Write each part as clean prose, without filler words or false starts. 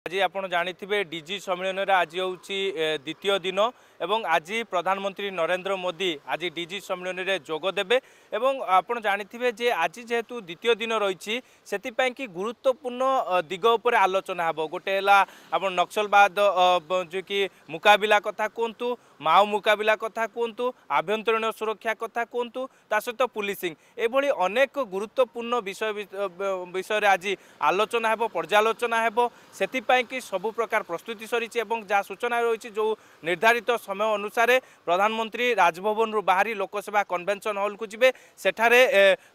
आज आप जानी डीजी सम्मेलन आज हूँ द्वितीय दिन एवं आज प्रधानमंत्री नरेंद्र मोदी आज डीजी सम्मेलन में जोगदेवे एवं आप जानी जे आज जेहेतु द्वितीय दिन रही से कि गुरुत्वपूर्ण दिग उपर आलोचना हे गोटे आप नक्सलवाद जो कि मुकाबिला कथा कहतु माओ मुकाबिला कथा कहतु आभ्यंतरीण सुरक्षा कथा कहतु ता सहित पुलिसिंग एभली अनेक गुरुत्वपूर्ण विषय आज आलोचना हे पर्यालोचना हे कि सबु प्रकार प्रस्तुति सरी जहाँ सूचना रही जो निर्धारित समय अनुसार प्रधानमंत्री राजभवन रु बाहरी लोकसभा कन्वेंशन हॉल को जिबे सेठारे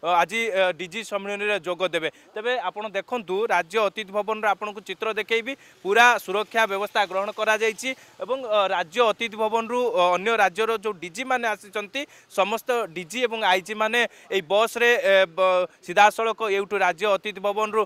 आज डीजी सम्मेलन में जोगदेवे तेबे आपण देखंतु राज्य अतिथि भवन आपन को चित्र देखैबी पूरा सुरक्षा व्यवस्था ग्रहण करा जायछि एवं राज्य अतिथि भवन रु अन्य राज्यर जो डीजी माने आसिचंती समस्त डीजी एवं आईजी माने ए बस रे सीधा सड़क एउटू राज्य अतिथि भवन रु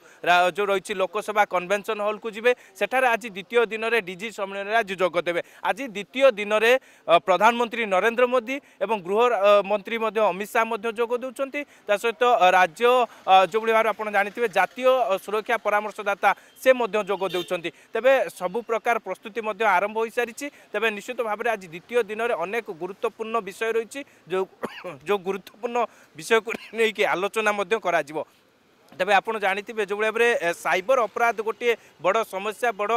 जो रही लोकसभा कन्वेंशन हॉल को जिबे सेठारे आज द्वितीय दिन में डीजी सम्मेलन में आज जोगदेवे आज द्वितीय दिन में प्रधानमंत्री नरेंद्र मोदी एवं गृह मंत्री अमित शाह जोग देउछंती ता सहित राज्य जो भाव आप जानी जातीय सुरक्षा परामर्शदाता से जोग देउछंती तेबे सबु प्रकार प्रस्तुति आरंभ हो सारी तेबे निश्चित भाव में आज द्वितीय दिन में अनेक गुरुत्वपूर्ण विषय रही जो गुरुत्वपूर्ण विषय को लेकिन आलोचना करा तेबे आप जानी जो भाव में साइबर अपराध गोटे बड़ समस्या बड़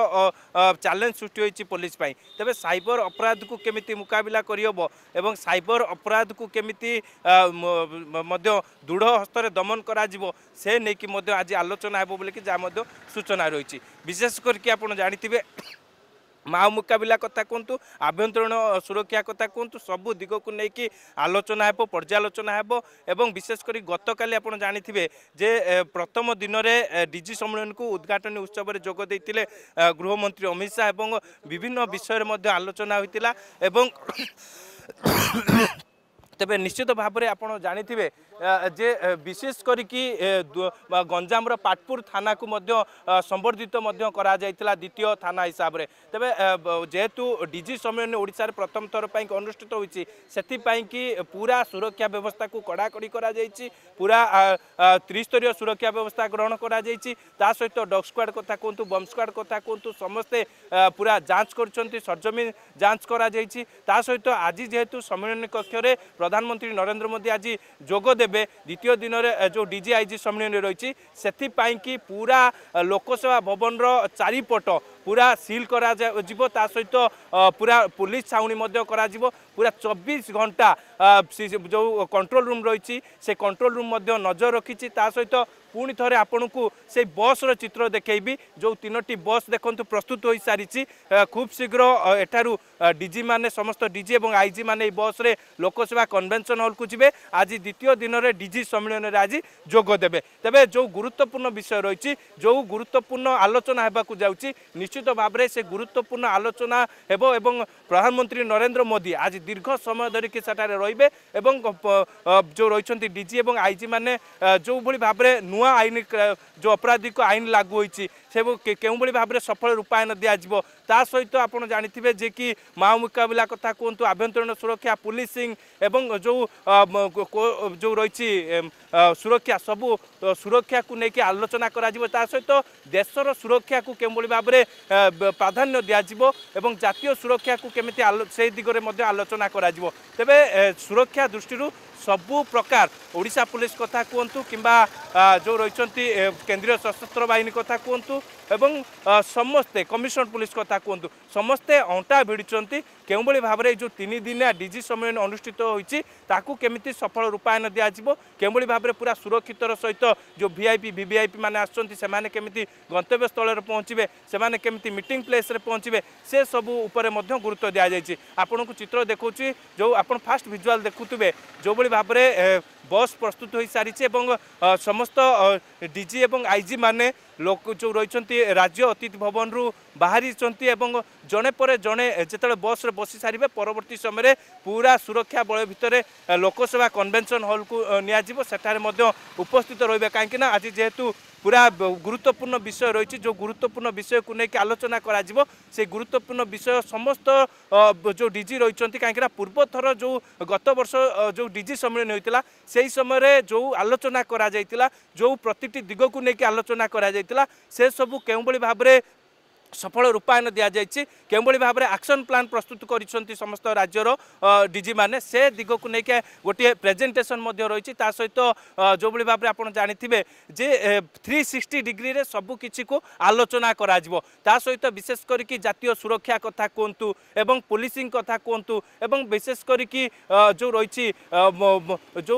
चैलेंज सृष्टि होती पुलिस तेबे साइबर अपराध को केमिति मुकाबिला करहब एवं साइबर अपराध को केमिति दृढ़ हस्तर दमन करा से नहीं कि आज आलोचना हेबो बोली कि जहाँ सूचना रही विशेष करके आप जानी माओ मुकाबिला कथा कहतु आभ्यंतरीण सुरक्षा कथा कहतु सबू दिग को लेकिन आलोचना हेब पर्यालोचना हेब एवं विशेषकर गतकाली आप जानी जे प्रथम दिन में डीजी सम्मेलन को उद्घाटन उत्सव में जोग देते गृहमंत्री अमित शाह एवं विभिन्न विषय में आलोचना होता एवं तेबे निश्चित भाव में आप जानी जे विशेष करिकी गंजाम पाटपुर थाना को संबर्धित करा जायतिला द्वितीय थाना हिसाब से तेबे जेहेतु डीजी सम्मेलन ओडिशा रे प्रथम थर पर अनुष्ठित होईची सेथिपाई कि पूरा सुरक्षा व्यवस्था को कड़ाकड़ी करा जायछि पूरा त्रिस्तरीय सुरक्षा व्यवस्था ग्रहण करा जायछि ता सहित डॉग स्क्वाड कथा कहतु बम स्क्वाड कथा कहतु समस्ते पूरा जांच करछंती सरजमीन जांच करा जायछि ता सहित आज जेहेतु सम्मेलन कक्ष रे प्रधानमंत्री नरेंद्र मोदी आज जोग देवे द्वितीय दिन में जो डीजी आईजी सम्मेलन रही कि पूरा लोकसभा भवन चारिपट पूरा सील करा सहित पूरा पुलिस छाउनी करा पूरा 24 घंटा जो कंट्रोल रूम रही से कंट्रोल रूम नजर रखी सहित पुणी थे आपन को से बस चित्र देखी जो 3टी बस देखु प्रस्तुत हो सारी खूब शीघ्र एठारू डीजी माने समस्त डीजी और आईजी माने बस रे लोकसभा कन्वेंशन हॉल को जिबे आज द्वितीय दिन में डीजी सम्मेलन में आज जोगदेवे तेबे जो गुरुत्वपूर्ण विषय रही जो गुरुत्वपूर्ण आलोचना होगा जाउची निश्चित भाव में से गुरुत्वपूर्ण आलोचना हेबो एवं प्रधानमंत्री नरेंद्र मोदी आज दीर्घ समय धरिकी सेठारे रहिबे एवं जो रही डीजी और आईजी माने जो भली भाव में नुआ आईन जो अपराधिक आईन लागू होती से केउं भली भाव में सफल रूपायन दिज्व ता सहित आप जानी जे कि माओ मुकाबिला कथा कहतु आभ्यंतरीण सुरक्षा पुलिसिंग एवं जो रही सुरक्षा सबू सुरक्षा को लेकिन आलोचना करा सहित देशर सुरक्षा को केउं भली भाव में प्राधान्य दिज्व एवं जातीय सुरक्षा को केमिति से दिगरे मध्य आलोचना करा तेबे सुरक्षा दृष्टि सबु प्रकार ओडिशा पुलिस कथा कहतु किंबा जो रही केंद्रीय सशस्त्र बाहिनी कथा कहतु एवं समस्ते कमिशन पुलिस कथा कहतु समस्ते अंटा भिड़ी केउं भली भाव में जो 3 दिनिया डीजी सम्मेलन अनुष्ठित होईची ताकू केमिति सफल रूपायन दिज्व केउं भली भाव में पूरा सुरक्षित सहित जो वीआईपी वीवीआईपी माने आछंती सेमाने केमिति गंतव्य स्थल पहुँचे सेमाने केमिति मीटिंग प्लेस रे पहुँचे से सबू उपरे मध्य गुरुत्व दिया जायछि आपन को चित्र देखौछि जो आपन फास्ट विजुअल देखुतबे जो भली भाव में बस प्रस्तुत हो सारी समस्त डीजी और आईजी माने लोक जो रही राज्य अतिथि भवन रु बाहरी जड़े पर जड़े जिते बस बसी सारे परवर्ती समय पूरा सुरक्षा बल भितर लोकसभा कन्वेंशन हॉल को निया उपस्थित रही कहीं आज जेहेतु पूरा गुरुत्वपूर्ण विषय रही जो गुरुत्वपूर्ण विषय को लेकिन आलोचना करा से गुरुत्वपूर्ण विषय समस्त जो डीजी रही कहीं पूर्व थर जो गत वर्ष जो डीजी सम्मेलन होता से समय जो आलोचना करा जो प्रतिटी दिग को लेकिन आलोचना करा से सबू केउं भली भाव में सफल रूपायन दि जाइए केवली भाव में एक्शन प्लान प्रस्तुत कर समस्त राज्यर डीजी मैंने से दिग को लेकिन गोटे प्रेजेंटेशन रही सहित जो भाव में आप जानी जे 360 डिग्री रे सबू किसी को आलोचना करा सहित विशेष करके जातीय सुरक्षा कथा कहतु एवं पुलिसिंग कथा कहतु एवं विशेष करके जो रही जो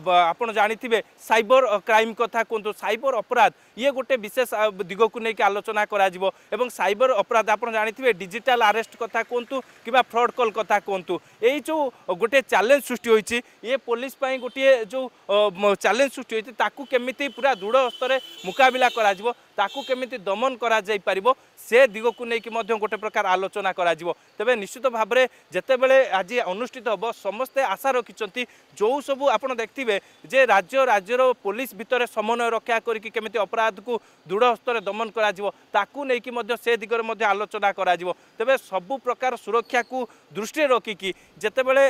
आप जानी साइबर क्राइम कथा कहतु साइबर अपराध ये गोटे विशेष दिग को लेकिन आलोचना करा एवं साइबर अपराध आप जानी डिजिटल अरेस्ट कथा कहतु कि फ्रॉड कॉल कथा कहतु यही जो गोटे चैलेंज सृष्टि होती ये पुलिस गोटे जो चैलेंज सृष्टि होती ताकू केमिति पूरा दृढ़ स्तर मुकाबिला करा ताकू केमिति दमन करा जाई परिबो से दिग को लेकिन गोटे प्रकार आलोचना करा तेबे निश्चित भाव में जितेबले आज अनुष्ठित हम समस्ते आशा रखिंट जो सबू आप देखिए जे राज्यर पुलिस भितर समन्वय रक्षा करके केमिति अपराध को दृढ़ स्तर दमन करा ताकू लेकिन से दिगरे आलोचना करा तेबे सबु प्रकार सुरक्षा को दृष्टि रखिकी जितेबले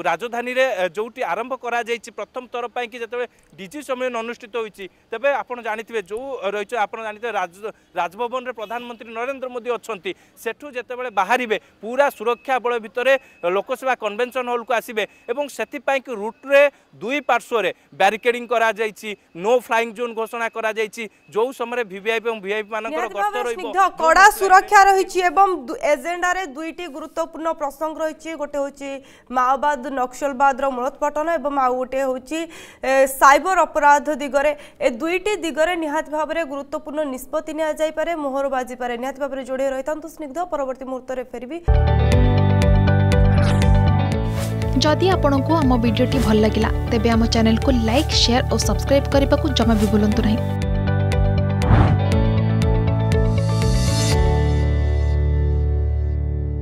राजधानी रे जोटी आरंभ करा जायछि प्रथम थर पर कि जितेबले डीजी सम्मेलन अनुष्ठित होइछि तेबे आपण जानिथिबे जो रही आपण जानिथिबे राजभवन रे प्रधानमंत्री नरेंद्र मोदी अछंती सेठू जितेबले बाहरिबे पूरा सुरक्षा बल भितर लोकसभा कन्वेंशन हॉल को आसीबे एवं सेति पई कि रूट रे दुई पार्श्व रे बैरिकेडिंग करा जायछि नो फ्लाइंग जोन घोषणा करा जायछि जो समय वीवीआईपी एवं वीआईपी मानकर गस्त रहिबो कड़ा सुरक्षा रही एवं एजेंडा रे दुईटी गुरुत्वपूर्ण प्रसंग रही गोटे होची माओवाद नक्सलवाद मूलोत्पाटन एवं आउ गोटे होची साइबर अपराध दिगरे ए दुईटी दिगरे निहात भाव में गुरुत्वपूर्ण निष्पत्ति निया जाई पारे मोहर बाजी पारे निहात भाव में जोड़े रही था स्निग्ध परवर्ती मुहूर्त में फेरबी जदि आपंक आम भिडी भल लगा तेब आम चैनल को लाइक शेयर और सब्सक्राइब करने को जमा भी भूलु नहीं।